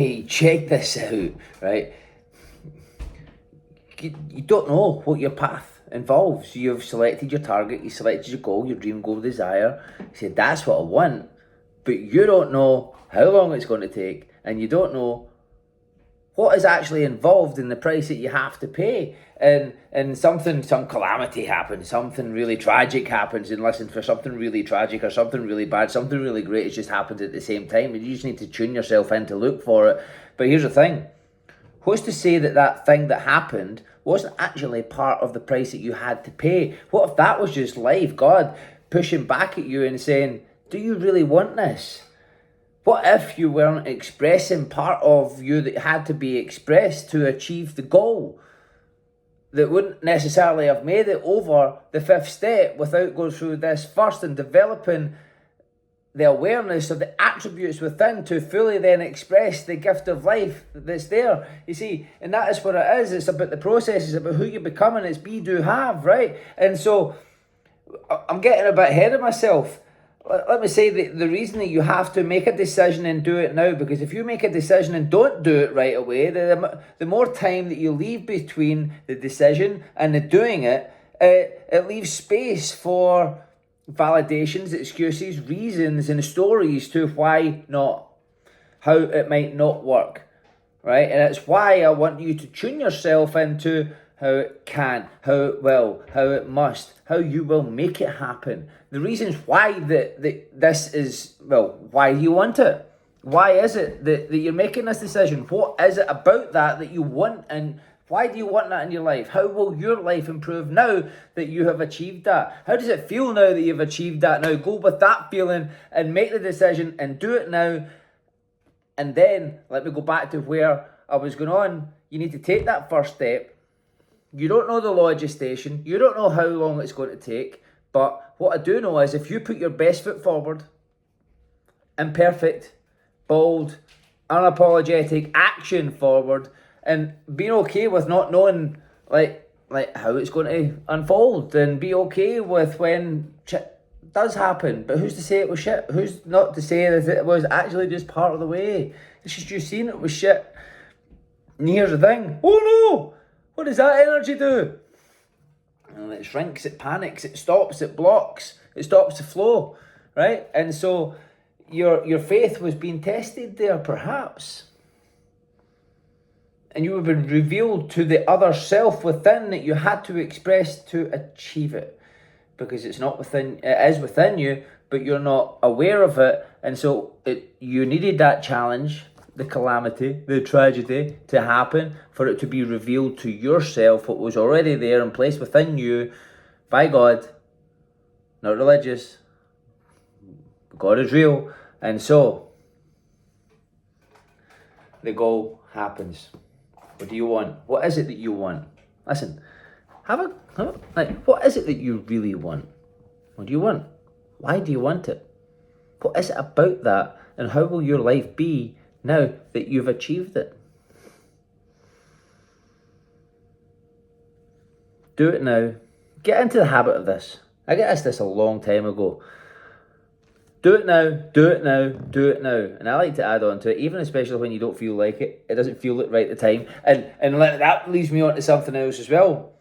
Hey, check this out, right? You don't know what your path involves. You've selected your target, you selected your goal, your dream goal, desire. You said, that's what I want, but you don't know how long it's going to take, and you don't know what is actually involved in the price that you have to pay. And some calamity happens, something really tragic happens, and listen, for something really tragic or something really bad, something really great has just happened at the same time, and you just need to tune yourself in to look for it. But here's the thing: who's to say that that thing that happened wasn't actually part of the price that you had to pay? What if that was just life, God, pushing back at you and saying, do you really want this? What if you weren't expressing part of you that had to be expressed to achieve the goal, that wouldn't necessarily have made it over the fifth step without going through this first and developing the awareness of the attributes within to fully then express the gift of life that's there? You see, and that is what it is. It's about the process. It's about who you're becoming. It's be, do, have, right? And so I'm getting a bit ahead of myself. Let me say that the reason that you have to make a decision and do it now, because if you make a decision and don't do it right away, the more time that you leave between the decision and the doing it, it leaves space for validations, excuses, reasons, and stories to why not, how it might not work, right? And it's why I want you to tune yourself into how it can, how it will, how it must, how you will make it happen. The reasons why this is, well, why do you want it? Why is it that you're making this decision? What is it about that you want, and why do you want that in your life? How will your life improve now that you have achieved that? How does it feel now that you've achieved that? Now go with that feeling and make the decision and do it now. And then let me go back to where I was going on. You need to take that first step. You don't know the law of gestation. You don't know how long it's going to take. But what I do know is if you put your best foot forward, imperfect, bold, unapologetic action forward, and being okay with not knowing like how it's going to unfold, and be okay with when shit does happen. But who's to say it was shit? Who's not to say that it was actually just part of the way? It's just you seeing it was shit. And here's the thing: oh no! What does that energy do? And it shrinks, it panics, it stops, it blocks, it stops the flow, right? And so your faith was being tested there, perhaps. And you have been revealed to the other self within that you had to express to achieve it. Because it's not within, it is within you, but you're not aware of it. And so you needed that challenge, the calamity, the tragedy to happen for it to be revealed to yourself, what was already there and placed within you by God. Not religious. God is real. And so the goal happens. What do you want? What is it that you want? Listen, what is it that you really want? What do you want? Why do you want it? What is it about that? And how will your life be now that you've achieved it? Do it now. Get into the habit of this. I get asked this a long time ago. Do it now, do it now, do it now. And I like to add on to it, even especially when you don't feel like it. It doesn't feel it right at the time. And that leads me on to something else as well.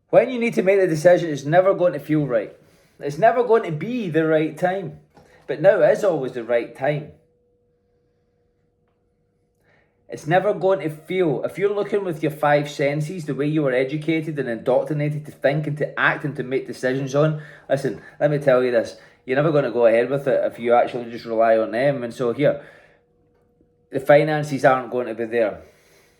When you need to make the decision, it's never going to feel right. It's never going to be the right time. But now is always the right time. It's never going to feel, if you're looking with your five senses, the way you were educated and indoctrinated to think and to act and to make decisions on, listen, let me tell you this, you're never going to go ahead with it if you actually just rely on them. And so here, the finances aren't going to be there.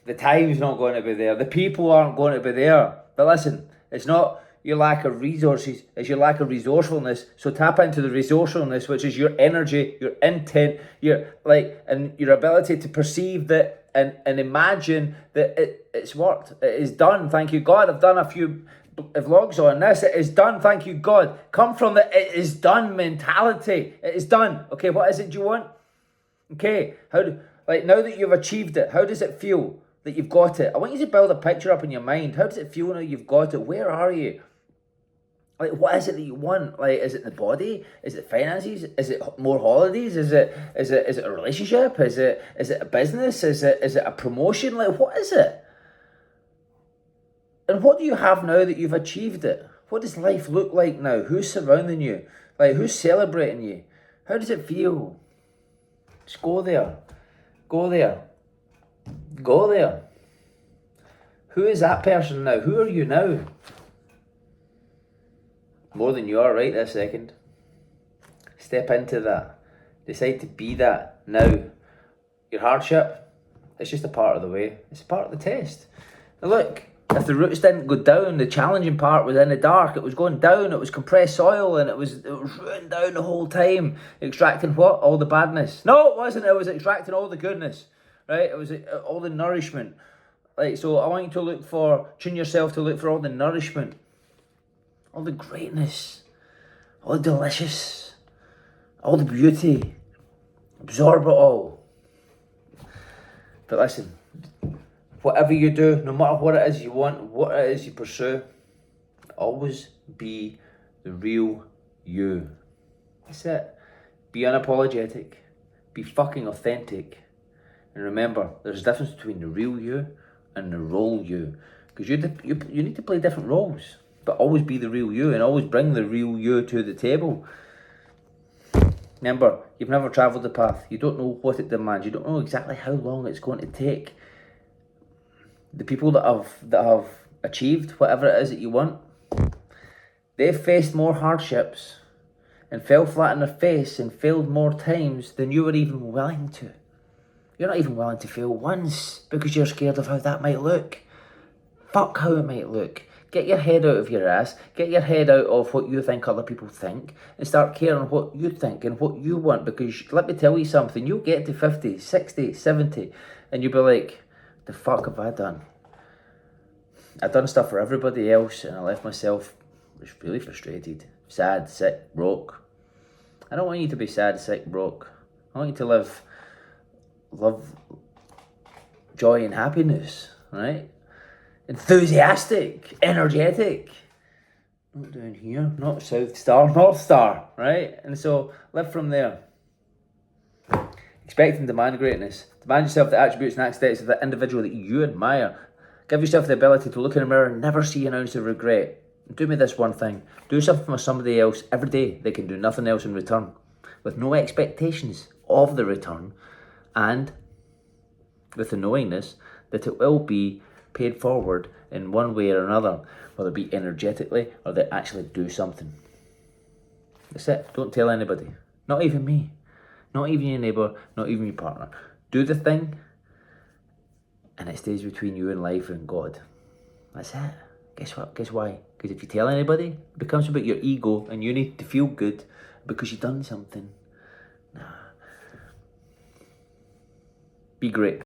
The time's not going to be there. The people aren't going to be there. But listen, it's not your lack of resources, it's your lack of resourcefulness. So tap into the resourcefulness, which is your energy, your intent, and your ability to perceive that and imagine that it's worked. It is done. Thank you, God. I've done a few vlogs on this. It is done. Thank you, God. Come from the it is done mentality. It is done. Okay, what is it you want? Okay, now that you've achieved it, how does it feel that you've got it? I want you to build a picture up in your mind. How does it feel now you've got it? Where are you? Like, what is it that you want? Like, is it the body? Is it finances? Is it more holidays? Is it a relationship? Is it a business? Is it a promotion? Like, what is it? And what do you have now that you've achieved it? What does life look like now? Who's surrounding you? Like, who's celebrating you? How does it feel? Just go there. Go there. Go there. Who is that person now? Who are you now? More than you are right this second. Step into that. Decide to be that now. Your hardship, it's just a part of the way. It's a part of the test. Now look, if the roots didn't go down, the challenging part was in the dark. It was going down, it was compressed soil, and it was rooting down the whole time. Extracting what? All the badness. No, it wasn't. It was extracting all the goodness. Right? It was all the nourishment. Like, so I want you to tune yourself to look for all the nourishment. All the greatness, all the delicious, all the beauty. Absorb it all. But listen, whatever you do, no matter what it is you want, what it is you pursue, always be the real you. That's it. Be unapologetic. Be fucking authentic. And remember, there's a difference between the real you and the role you. Because you need to play different roles. But always be the real you and always bring the real you to the table. Remember, you've never travelled the path. You don't know what it demands. You don't know exactly how long it's going to take. The people that have achieved whatever it is that you want, they've faced more hardships and fell flat on their face and failed more times than you were even willing to. You're not even willing to fail once because you're scared of how that might look. Fuck how it might look. Get your head out of your ass, get your head out of what you think other people think, and start caring what you think and what you want, because let me tell you something, you'll get to 50, 60, 70, and you'll be like, the fuck have I done? I've done stuff for everybody else, and I left myself just really frustrated, sad, sick, broke. I don't want you to be sad, sick, broke. I want you to live love, joy and happiness, right? Enthusiastic, energetic. Not down here, not South Star, North Star, right? And so live from there. Expect and demand greatness. Demand yourself the attributes and aspects of the individual that you admire. Give yourself the ability to look in the mirror and never see an ounce of regret. And do me this one thing. Do something for somebody else every day that can do nothing else in return, with no expectations of the return, and with the knowingness that it will be paid forward in one way or another, whether it be energetically or they actually do something. That's it. Don't tell anybody. Not even me. Not even your neighbour. Not even your partner. Do the thing and it stays between you and life and God. That's it. Guess what? Guess why? Because if you tell anybody, it becomes about your ego and you need to feel good because you've done something. Nah. Be great.